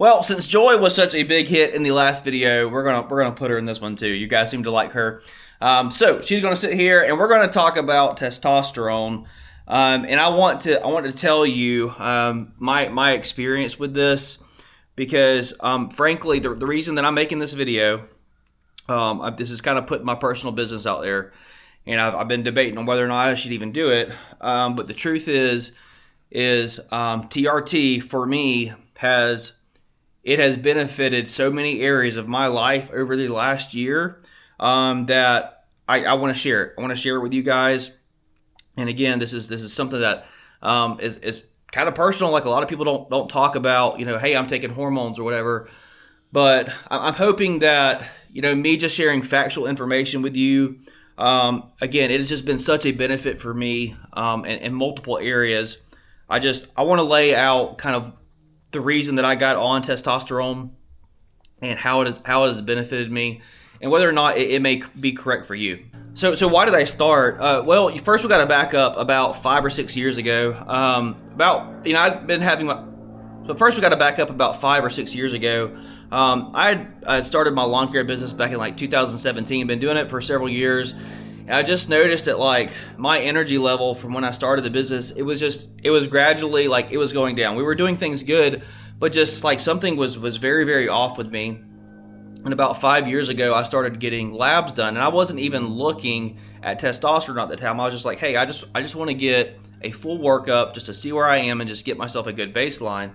Well, since Joy was such a big hit in the last video, we're gonna put her in this one too. You guys seem to like her, so she's gonna sit here and we're gonna talk about testosterone. And I want to tell you my experience with this because frankly, the reason that I'm making this video, this is kind of putting my personal business out there, and I've been debating on whether or not I should even do it. But the truth is TRT for me has benefited so many areas of my life over the last year that I want to share it. I want to share it with you guys. And again, this is something that is kind of personal. Like a lot of people don't talk about, hey, I'm taking hormones or whatever. But I'm hoping that, me just sharing factual information with you, again, it has just been such a benefit for me in multiple areas. I want to lay out kind of the reason that I got on testosterone and how it has benefited me, and whether or not it may be correct for you. So why did I start? Well, first we got to back up about 5 or 6 years ago. But first we got to back up about 5 or 6 years ago. I had started my lawn care business back in like 2017. Been doing it for several years. And I just noticed that like my energy level from when I started the business, it was gradually like it was going down. We were doing things good, but just like something was very, very off with me. And about 5 years ago, I started getting labs done, and I wasn't even looking at testosterone at the time. I was just like, hey, I just want to get a full workup just to see where I am and just get myself a good baseline.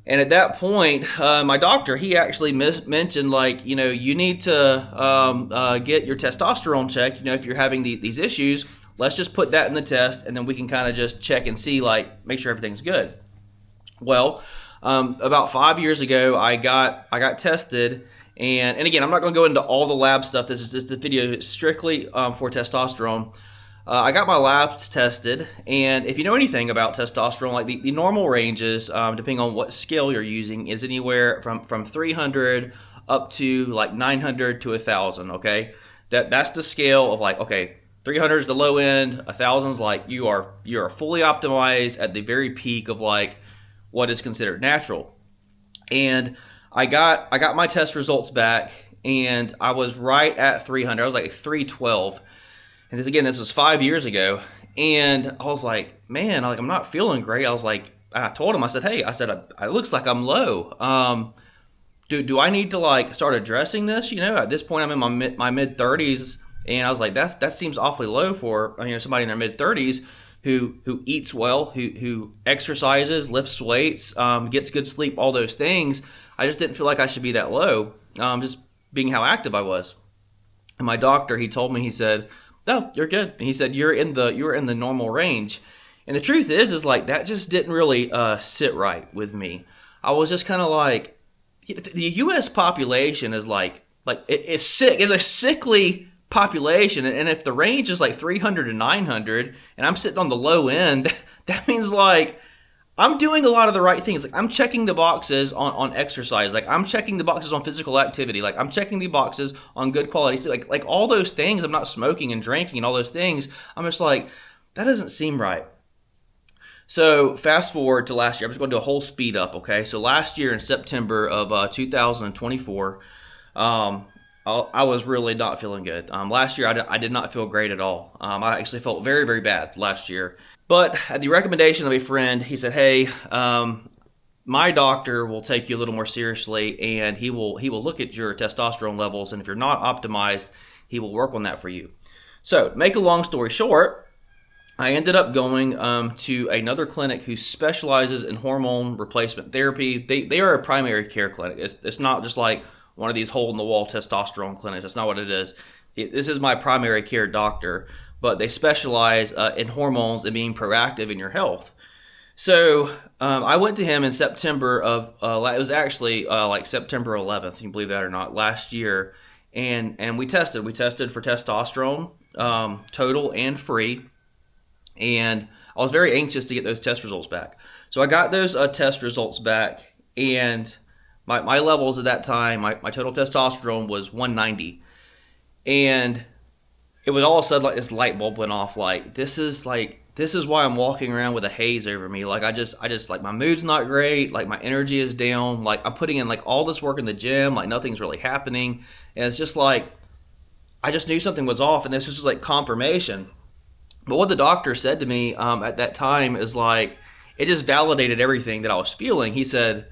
And at that point, my doctor, he actually mentioned like, you need to get your testosterone checked. If you're having these issues, let's just put that in the test, and then we can kind of just check and see, like, make sure everything's good. Well, about 5 years ago, I got tested. And again, I'm not going to go into all the lab stuff. This is just a video strictly for testosterone. I got my labs tested, and if you know anything about testosterone, like the normal ranges, depending on what scale you're using, is anywhere from 300 up to like 900 to 1,000. Okay, that's the scale of like, okay, 300 is the low end, 1,000 is like you are fully optimized at the very peak of like what is considered natural. And I got my test results back, and I was right at 300. I was like 312. And this was 5 years ago. And I was like, man, I'm not feeling great. I told him, I said, hey, it looks like I'm low. Do I need to like start addressing this? At this point, I'm in my mid 30s, and I was like, that seems awfully low for somebody in their mid 30s who eats well, who exercises, lifts weights, gets good sleep, all those things. I just didn't feel like I should be that low, just being how active I was. And my doctor, he told me, he said, no, you're good. And he said, you were in the normal range. And the truth is like that just didn't really sit right with me. I was just kind of like, the U.S. population is like it's sick. It's a sickly population, and if the range is like 300 to 900, and I'm sitting on the low end, that means like I'm doing a lot of the right things. Like I'm checking the boxes on exercise. Like I'm checking the boxes on physical activity. Like I'm checking the boxes on good quality sleep. Like all those things. I'm not smoking and drinking and all those things. I'm just like, that doesn't seem right. So fast forward to last year. I'm just going to do a whole speed up, okay? So last year in September of 2024, I was really not feeling good. Last year, I did not feel great at all. I actually felt very, very bad last year. But at the recommendation of a friend, he said, hey, my doctor will take you a little more seriously, and he will look at your testosterone levels, and if you're not optimized, he will work on that for you. So, make a long story short, I ended up going to another clinic who specializes in hormone replacement therapy. They are a primary care clinic. It's not just like one of these hole-in-the-wall testosterone clinics. That's not what it is. This is my primary care doctor, but they specialize in hormones and being proactive in your health. So I went to him in September of, it was actually like September 11th, you can believe that or not, last year, and we tested. We tested for testosterone, total and free, and I was very anxious to get those test results back. So I got those test results back, and my levels at that time, my total testosterone was 190. And it was all of a sudden like this light bulb went off, like this is this is why I'm walking around with a haze over me. Like I just like my mood's not great. Like my energy is down. Like I'm putting in like all this work in the gym. Like nothing's really happening. And it's just like, I just knew something was off. And this was just like confirmation. But what the doctor said to me at that time is like, it just validated everything that I was feeling. He said,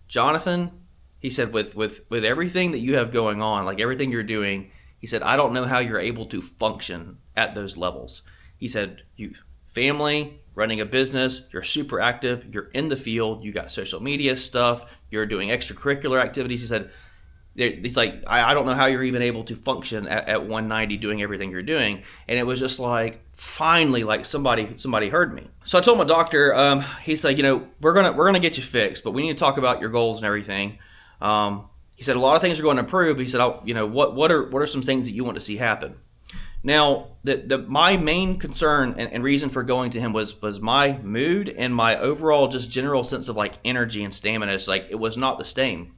Jonathan, he said, with everything that you have going on, like everything you're doing, he said, I don't know how you're able to function at those levels. He said, you family, running a business, you're super active, you're in the field, you got social media stuff, you're doing extracurricular activities. He said, he's like, I don't know how you're even able to function at 190 doing everything you're doing. And it was just like, finally, like somebody heard me. So I told my doctor, he's like, we're gonna get you fixed, but we need to talk about your goals and everything. He said a lot of things are going to improve. He said, what are some things that you want to see happen? Now, my main concern and reason for going to him was my mood and my overall just general sense of like energy and stamina. It's like it was not the same.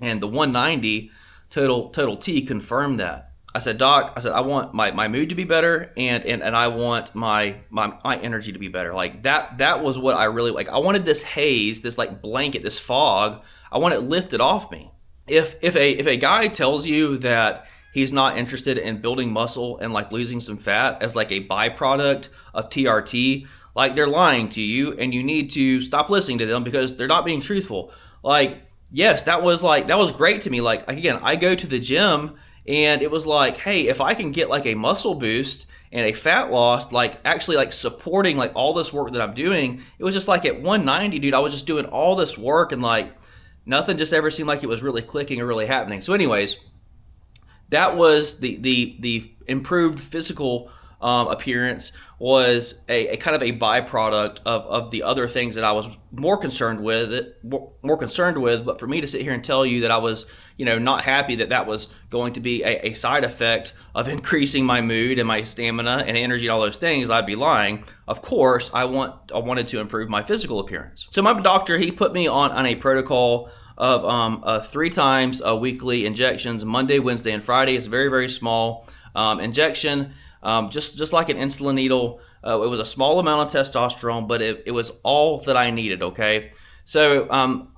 And the 190 total T confirmed that. I said, Doc, I want my mood to be better and I want my energy to be better. Like that was what I really like. I wanted this haze, this like blanket, this fog. I want it lifted off me. If a guy tells you that he's not interested in building muscle and like losing some fat as like a byproduct of TRT, like they're lying to you, and you need to stop listening to them because they're not being truthful. Like, yes, that was great to me. Like, again, I go to the gym and it was like, hey, if I can get like a muscle boost and a fat loss, like actually like supporting like all this work that I'm doing, it was just like at 190, dude, I was just doing all this work and like nothing just ever seemed like it was really clicking or really happening. So anyways, that was the improved physical appearance was a kind of a byproduct of the other things that I was more concerned with. But for me to sit here and tell you that I was, not happy that was going to be a side effect of increasing my mood and my stamina and energy and all those things, I'd be lying. Of course, I wanted to improve my physical appearance. So my doctor, he put me on a protocol of 3 times weekly injections, Monday, Wednesday, and Friday. It's very, very small injection, just like an insulin needle. It was a small amount of testosterone, but it was all that I needed, okay? So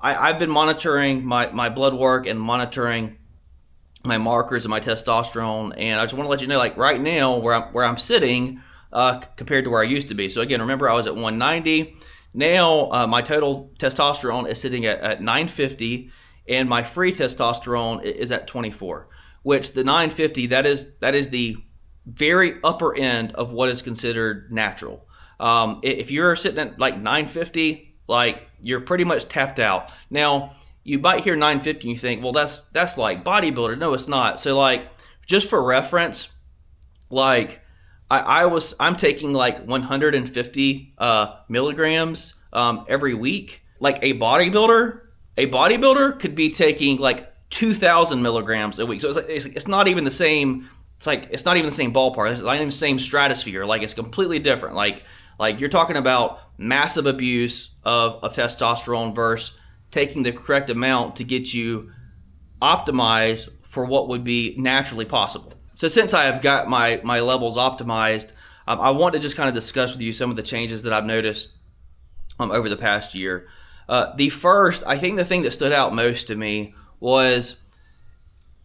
I've been monitoring my blood work and monitoring my markers and my testosterone, and I just want to let you know, like right now, where I'm sitting compared to where I used to be. So again, remember I was at 190. Now my total testosterone is sitting at 950, and my free testosterone is at 24. Which the 950 that is the very upper end of what is considered natural. If you're sitting at like 950, like you're pretty much tapped out. Now you might hear 950 and you think, well, that's like bodybuilder. No, it's not. So like just for reference, like I'm taking like 150 milligrams every week. Like a bodybuilder could be taking like 2,000 milligrams a week. So it's not even the same. It's not even the same ballpark. It's not even the same stratosphere. Like it's completely different. Like you're talking about massive abuse of testosterone versus taking the correct amount to get you optimized for what would be naturally possible. So since I have got my levels optimized, I want to just kind of discuss with you some of the changes that I've noticed over the past year. I think the thing that stood out most to me was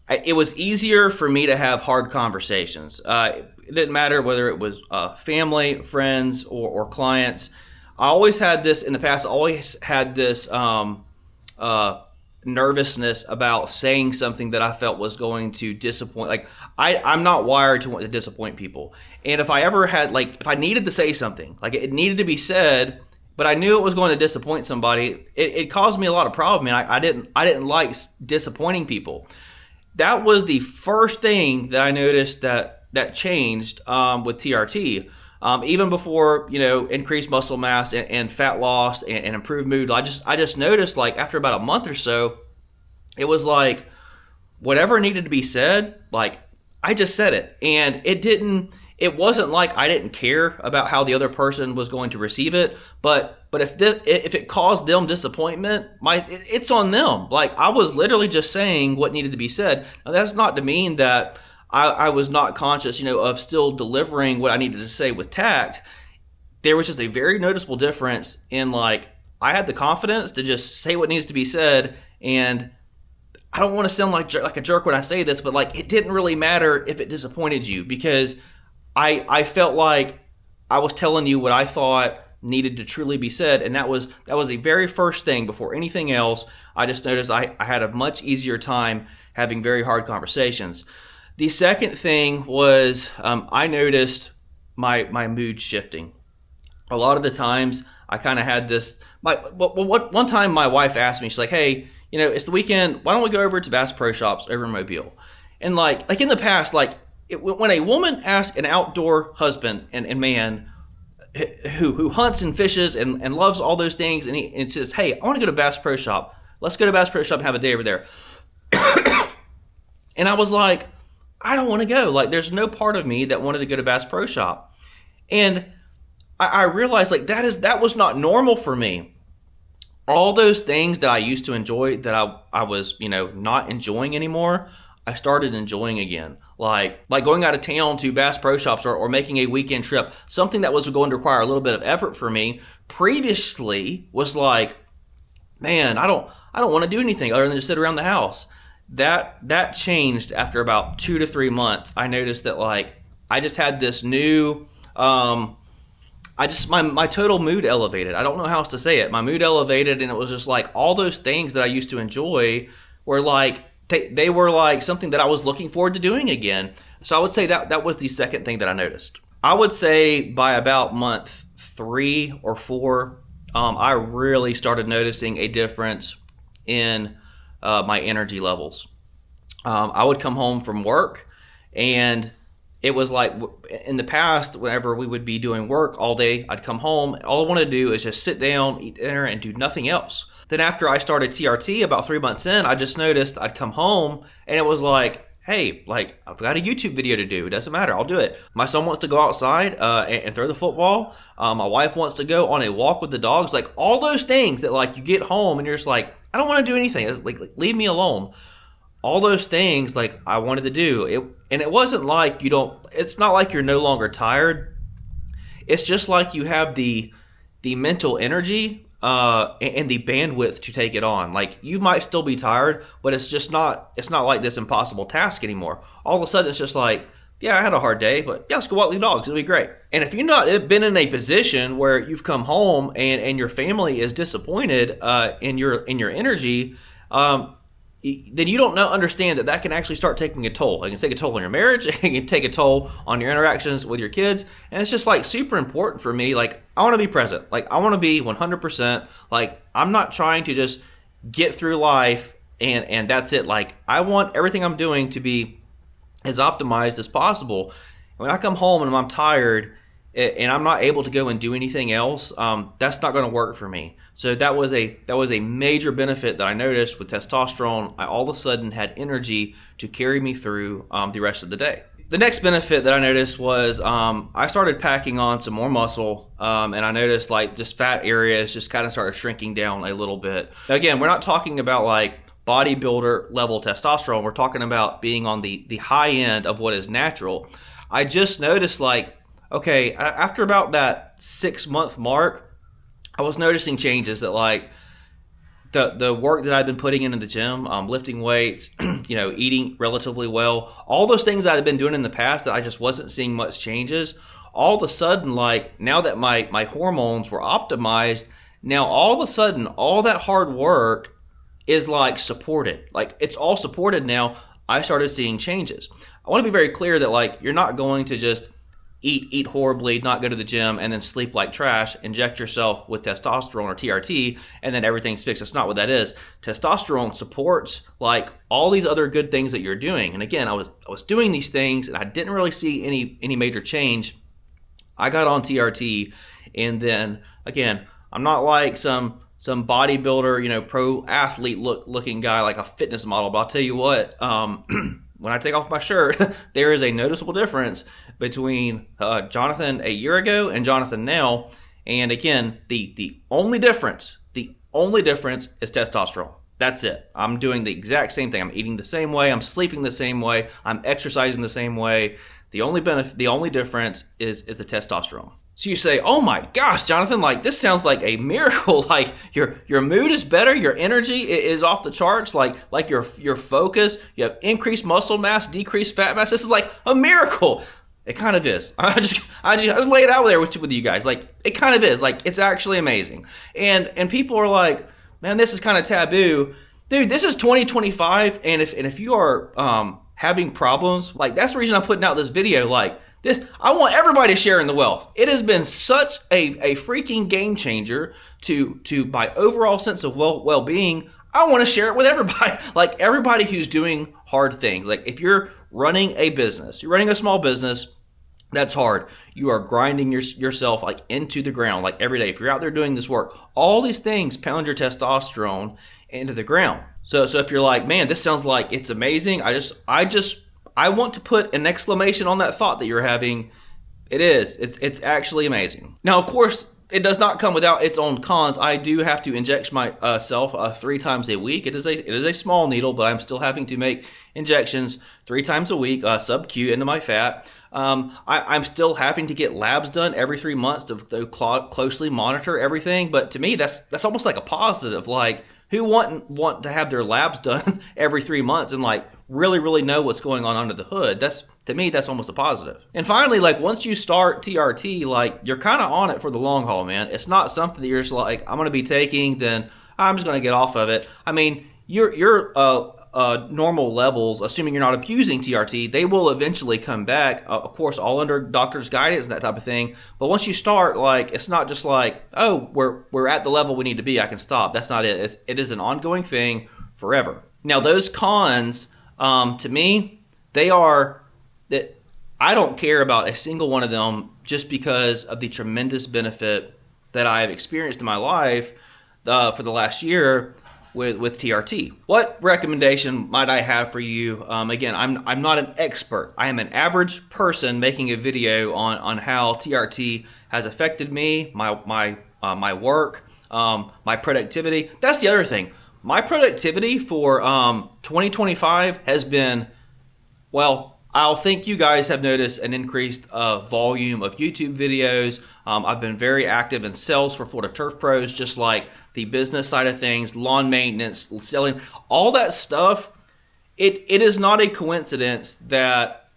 it was easier for me to have hard conversations. It didn't matter whether it was family, friends, or clients. I always had this in the past. I always had this nervousness about saying something that I felt was going to disappoint. Like I'm not wired to want to disappoint people. And if I ever had if I needed to say something, like it needed to be said, but I knew it was going to disappoint somebody, it caused me a lot of problem. And I didn't like disappointing people. That was the first thing that I noticed that changed with TRT. Even before increased muscle mass and fat loss and improved mood, I just noticed like after about a month or so, it was like whatever needed to be said, like I just said it, and it wasn't like I didn't care about how the other person was going to receive it, but if it caused them disappointment, it's on them. Like I was literally just saying what needed to be said. Now that's not to mean that I was not conscious, of still delivering what I needed to say with tact. there was just a very noticeable difference in like, I had the confidence to just say what needs to be said, and I don't want to sound like a jerk when I say this, but like, it didn't really matter if it disappointed you, because I felt like I was telling you what I thought needed to truly be said, and that was the very first thing before anything else. I just noticed I had a much easier time having very hard conversations. The second thing was I noticed my mood shifting. A lot of the times I kind of had this. One time my wife asked me, she's like, "Hey, it's the weekend. Why don't we go over to Bass Pro Shops over in Mobile?" And like in the past, when a woman asks an outdoor husband and man who hunts and fishes and loves all those things, and says, "Hey, I want to go to Bass Pro Shop. Let's go to Bass Pro Shop and have a day over there." And I was like, I don't want to go. Like, there's no part of me that wanted to go to Bass Pro Shop. And I realized like that was not normal for me. All those things that I used to enjoy that I was, not enjoying anymore, I started enjoying again. Like going out of town to Bass Pro Shops or making a weekend trip, something that was going to require a little bit of effort for me previously was like, man, I don't want to do anything other than just sit around the house. That changed after about 2 to 3 months. I noticed that like I just had this new my total mood elevated. I don't know how else to say it. My mood elevated, and it was just like all those things that I used to enjoy were like they were like something that I was looking forward to doing again. So I would say that was the second thing that I noticed. I would say by about month 3 or 4, I really started noticing a difference in my energy levels. I would come home from work, and it was like in the past, whenever we would be doing work all day, I'd come home. All I wanted to do is just sit down, eat dinner, and do nothing else. Then after I started TRT about 3 months in, I just noticed I'd come home and it was like, hey, like I've got a YouTube video to do. It doesn't matter. I'll do it. My son wants to go outside and throw the football. My wife wants to go on a walk with the dogs. Like all those things that like you get home and you're just like, I don't want to do anything. It's like leave me alone. All those things like I wanted to do it, and it wasn't like it's not like you're no longer tired. It's just like you have the mental energy and the bandwidth to take it on. Like you might still be tired, but it's not like this impossible task anymore. All of a sudden it's just like, yeah, I had a hard day, but yeah, let's go walk the dogs. It'll be great. And if you've not been in a position where you've come home and your family is disappointed in your energy, then you don't understand that can actually start taking a toll. It can take a toll on your marriage. It can take a toll on your interactions with your kids. And it's just like super important for me. Like I want to be present. Like I want to be 100%. Like I'm not trying to just get through life and that's it. Like I want everything I'm doing to be as optimized as possible. When I come home and I'm tired and I'm not able to go and do anything else, that's not going to work for me. So that was a major benefit that I noticed with testosterone. I all of a sudden had energy to carry me through the rest of the day. The next benefit that I noticed was I started packing on some more muscle, and I noticed like just fat areas just kind of started shrinking down a little bit. Now, again, we're not talking about like bodybuilder level testosterone. We're talking about being on the high end of what is natural. I just noticed like, okay, after about that 6-month mark, I was noticing changes that like the work that I've been putting into the gym, lifting weights, eating relatively well, all those things that I've been doing in the past that I just wasn't seeing much changes. All of a sudden, like now that my hormones were optimized, now all of a sudden, all that hard work is like supported. Like it's all supported now. I started seeing changes. I want to be very clear that like you're not going to just eat horribly, not go to the gym, and then sleep like trash, inject yourself with testosterone or TRT, and then everything's fixed. That's not what that is. Testosterone supports like all these other good things that you're doing. And again, I was doing these things and I didn't really see any major change. I got on TRT, and then again, I'm not like some bodybuilder, pro athlete looking guy, like a fitness model, but I'll tell you what, when I take off my shirt, there is a noticeable difference between Jonathan a year ago and Jonathan now. And again, the only difference is testosterone. That's it. I'm doing the exact same thing. I'm eating the same way. I'm sleeping the same way. I'm exercising the same way. The only difference is the testosterone. So you say, oh my gosh, Jonathan, like this sounds like a miracle. Like your mood is better, your energy is off the charts, like your focus, you have increased muscle mass, decreased fat mass. This is like a miracle. It kind of is. I just lay it out there with you guys. Like it kind of is. Like it's actually amazing. And people are like, man, this is kind of taboo. Dude, this is 2025, and if you are having problems, like that's the reason I'm putting out this video. Like this, I want everybody sharing the wealth. It has been such a freaking game changer to my overall sense of well-being. I want to share it with everybody. Like everybody who's doing hard things. Like if you're running a business, you're running a small business, that's hard. You are grinding yourself like into the ground like every day. If you're out there doing this work, all these things pound your testosterone into the ground. So if you're like, man, this sounds like it's amazing. I want to put an exclamation on that thought that you're having. It is. It's actually amazing. Now, of course, it does not come without its own cons. I do have to inject myself 3 times a week. It is a small needle, but I'm still having to make injections 3 times a week, sub-Q into my fat. I'm still having to get labs done every 3 months to closely monitor everything. But to me, that's almost like a positive. Like, who want to have their labs done every 3 months and like really know what's going on under the hood? To me, that's almost a positive. And finally, like once you start TRT, like you're kind of on it for the long haul, man. It's not something that you're just like, I'm going to be taking, then I'm just going to get off of it. I mean, your normal levels, assuming you're not abusing TRT, they will eventually come back. Of course, all under doctor's guidance and that type of thing. But once you start, like it's not just like, oh, we're at the level we need to be, I can stop. That's not it. It is an ongoing thing forever. Now, those cons, to me, they are that I don't care about a single one of them just because of the tremendous benefit that I have experienced in my life for the last year with TRT. What recommendation might I have for you? Again, I'm not an expert. I am an average person making a video on how TRT has affected me, my work, my productivity. That's the other thing. My productivity for 2025 has been, well, I'll think you guys have noticed an increased volume of YouTube videos. I've been very active in sales for Florida Turf Pros, just like the business side of things, lawn maintenance, selling, all that stuff. It is not a coincidence that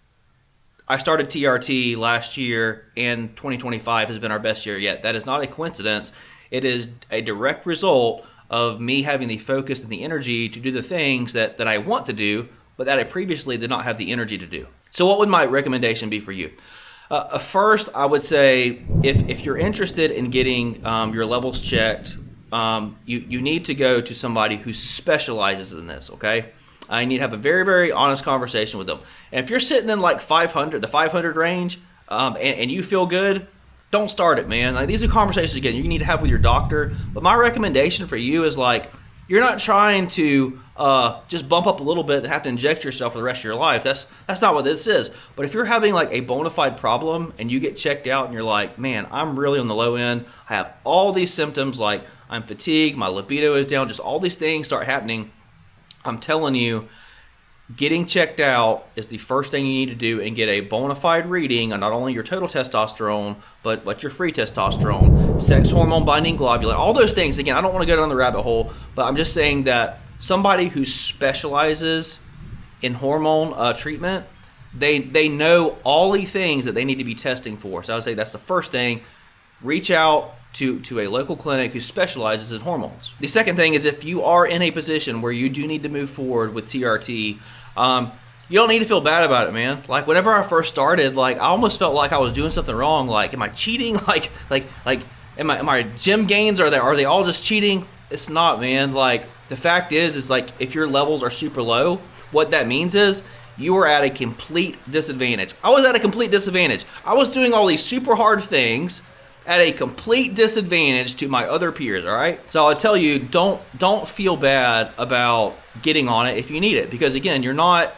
I started TRT last year and 2025 has been our best year yet. That is not a coincidence. It is a direct result of me having the focus and the energy to do the things that I want to do, but that I previously did not have the energy to do. So what would my recommendation be for you? First, I would say if you're interested in getting your levels checked, you need to go to somebody who specializes in this, okay? I need to have a very, very honest conversation with them. And if you're sitting in like 500, the 500 range, and you feel good, don't start it, man. Like, these are conversations, again, you need to have with your doctor. But my recommendation for you is like, you're not trying to just bump up a little bit and have to inject yourself for the rest of your life. That's not what this is. But if you're having like a bona fide problem and you get checked out and you're like, man, I'm really on the low end. I have all these symptoms, like I'm fatigued, my libido is down, just all these things start happening. I'm telling you, getting checked out is the first thing you need to do and get a bona fide reading on not only your total testosterone, but your free testosterone, sex hormone binding globulin, all those things. Again, I don't want to go down the rabbit hole, but I'm just saying that somebody who specializes in hormone treatment, they know all the things that they need to be testing for. So I would say that's the first thing. Reach out to a local clinic who specializes in hormones. The second thing is, if you are in a position where you do need to move forward with TRT, you don't need to feel bad about it, man. Like, whenever I first started, like, I almost felt like I was doing something wrong. Like, am I cheating? Like, am my gym gains, are they all just cheating? It's not, man. Like, the fact is like, if your levels are super low, what that means is you are at a complete disadvantage. I was at a complete disadvantage. I was doing all these super hard things at a complete disadvantage to my other peers, all right? So I tell you, don't feel bad about getting on it if you need it, because again, you're not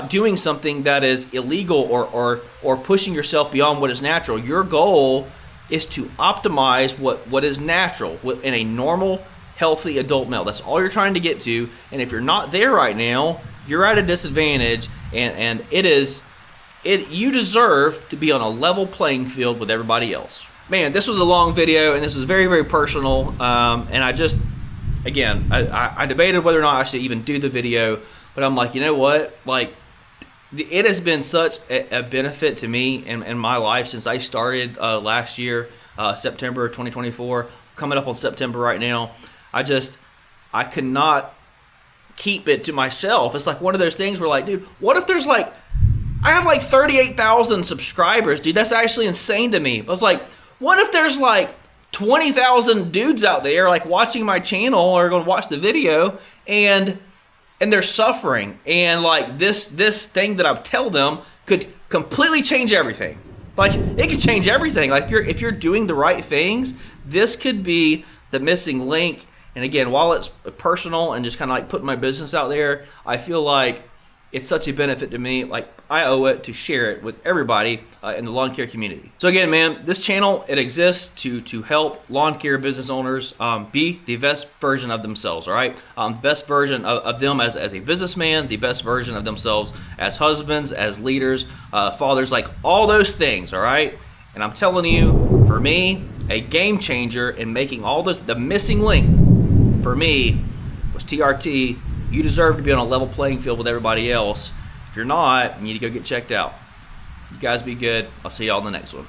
doing something that is illegal or pushing yourself beyond what is natural. Your goal is to optimize what is natural in a normal, healthy adult male. That's all you're trying to get to. And if you're not there right now, you're at a disadvantage, and you deserve to be on a level playing field with everybody else. man, this was a long video, and this was very, very personal. And I just, again, I debated whether or not I should even do the video, but I'm like, you know what? Like, it has been such a benefit to me in my life since I started last year, September 2024, coming up on September right now. I could not keep it to myself. It's like one of those things where, like, dude, what if there's like, I have like 38,000 subscribers, dude. That's actually insane to me. I was like, what if there's like 20,000 dudes out there like watching my channel or going to watch the video, and they're suffering, and like this thing that I tell them could completely change everything. Like, it could change everything. Like, if you're doing the right things, this could be the missing link. And again, while it's personal and just kind of like putting my business out there, I feel like it's such a benefit to me. Like, I owe it to share it with everybody in the lawn care community. So again, man, this channel, it exists to help lawn care business owners be the best version of themselves, all right? Best version of them as a businessman, the best version of themselves as husbands, as leaders, fathers, like all those things, all right? And I'm telling you, for me, a game changer in making all this, the missing link for me was TRT. You deserve to be on a level playing field with everybody else. If you're not, you need to go get checked out. You guys be good. I'll see y'all in the next one.